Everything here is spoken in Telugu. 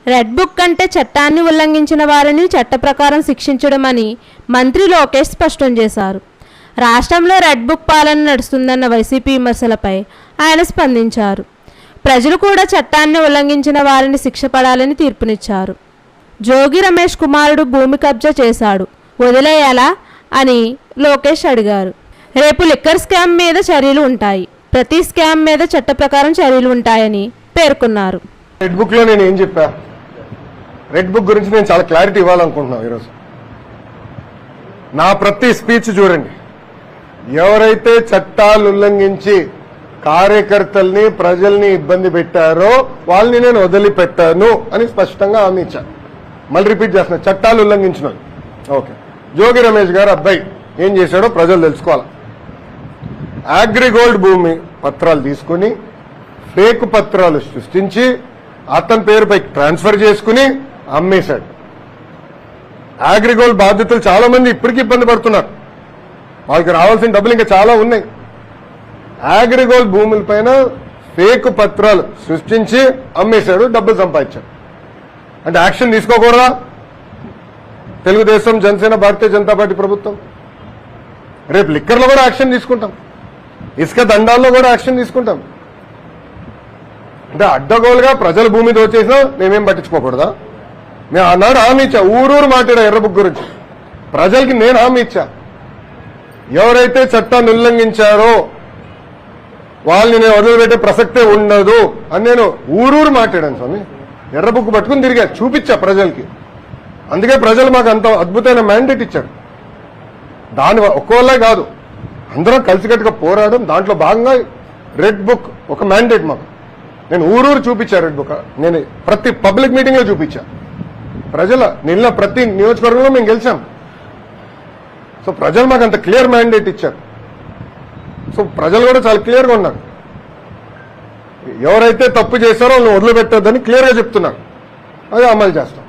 రెడ్ బుక్ అంటే చట్టాన్ని ఉల్లంఘించిన వారిని చట్ట ప్రకారం శిక్షించడమని మంత్రి లోకేష్ స్పష్టం చేశారు. రాష్ట్రంలో రెడ్ బుక్ పాలన నడుస్తుందన్న వైసీపీ విమర్శలపై ఆయన స్పందించారు. ప్రజలు కూడా చట్టాన్ని ఉల్లంఘించిన వారిని శిక్ష పడాలని తీర్పునిచ్చారు. జోగి రమేష్ కుమారుడు భూమి కబ్జా చేశాడు, వదిలేయాలా అని లోకేష్ అడిగారు. రేపు లిక్కర్ స్కామ్ మీద చర్యలు ఉంటాయి, ప్రతి స్కామ్ మీద చట్ట ప్రకారం చర్యలు ఉంటాయని పేర్కొన్నారు. రెడ్ బుక్ లో నేను ఏం చెప్పా, రెడ్ బుక్ గురించి నేను చాలా క్లారిటీ ఇవ్వాలనుకుంటున్నాను ఈరోజు. నా ప్రతి స్పీచ్ చూడండి, ఎవరైతే చట్టాలు ఉల్లంఘించి కార్యకర్తల్ని ప్రజల్ని ఇబ్బంది పెట్టారో వాళ్ళని నేను వదిలిపెట్టాను అని స్పష్టంగా హామీ ఇచ్చాను. మళ్ళీ రిపీట్ చేస్తున్నా, చట్టాలు ఉల్లంఘించిన ఓకే. జోగి రమేష్ గారు అబ్బాయి ఏం చేశాడో ప్రజలు తెలుసుకోవాలి. అగ్రిగోల్డ్ భూమి పత్రాలు తీసుకుని ఫేక్ పత్రాలు సృష్టించి అతని పేరుపై ట్రాన్స్ఫర్ చేసుకుని అమ్మేశాడు. అగ్రిగోల్డ్ బాధితులు చాలా మంది ఇప్పటికీ ఇబ్బంది పడుతున్నారు, వాళ్ళకి రావాల్సిన డబ్బులు ఇంకా చాలా ఉన్నాయి. అగ్రిగోల్డ్ భూములపైన ఫేక్ పత్రాలు సృష్టించి అమ్మేశాడు, డబ్బులు సంపాదించాడు. అంటే యాక్షన్ తీసుకోకూడదా తెలుగుదేశం, జనసేన, భారతీయ జనతా పార్టీ ప్రభుత్వం? రేపు లిక్కర్లో కూడా యాక్షన్ తీసుకుంటాం, ఇసుక దండాల్లో కూడా యాక్షన్ తీసుకుంటాం. అంటే అడ్డగోలుగా ప్రజల భూమి దోచేసినా మేమేం పట్టించుకోకూడదా? మేము ఆనాడు హామీ ఇచ్చా, ఊరూరు మాట్లాడా ఎర్ర బుక్ గురించి. ప్రజలకి నేను హామీ ఇచ్చా, ఎవరైతే చట్టాన్ని ఉల్లంఘించారో వాళ్ళని నేను వదిలిపెట్టే ప్రసక్తే ఉండదు అని నేను ఊరూరు మాట్లాడాను స్వామి. ఎర్ర బుక్ పట్టుకుని తిరిగా చూపించా ప్రజలకి. అందుకే ప్రజలు మాకు అంత అద్భుతమైన మ్యాండేట్ ఇచ్చారు. దాని ఒక్కోళ్ళే కాదు, అందరం కలిసికట్టుగా పోరాడడం, దాంట్లో భాగంగా రెడ్ బుక్ ఒక మ్యాండేట్ మాకు. నేను ఊరూరు చూపించా రెడ్ బుక్, నేను ప్రతి పబ్లిక్ మీటింగ్ లో చూపించా. ప్రజల నిన్న ప్రతి నియోజకవర్గంలో మేము గెలిచాం. సో ప్రజలు మాకు అంత క్లియర్ మ్యాండేట్ ఇచ్చారు. సో ప్రజలు కూడా చాలా క్లియర్గా ఉన్నారు, ఎవరైతే తప్పు చేశారో వాళ్ళని వదిలిపెట్టొద్దని క్లియర్గా చెప్తున్నారు. అది అమలు చేస్తాం.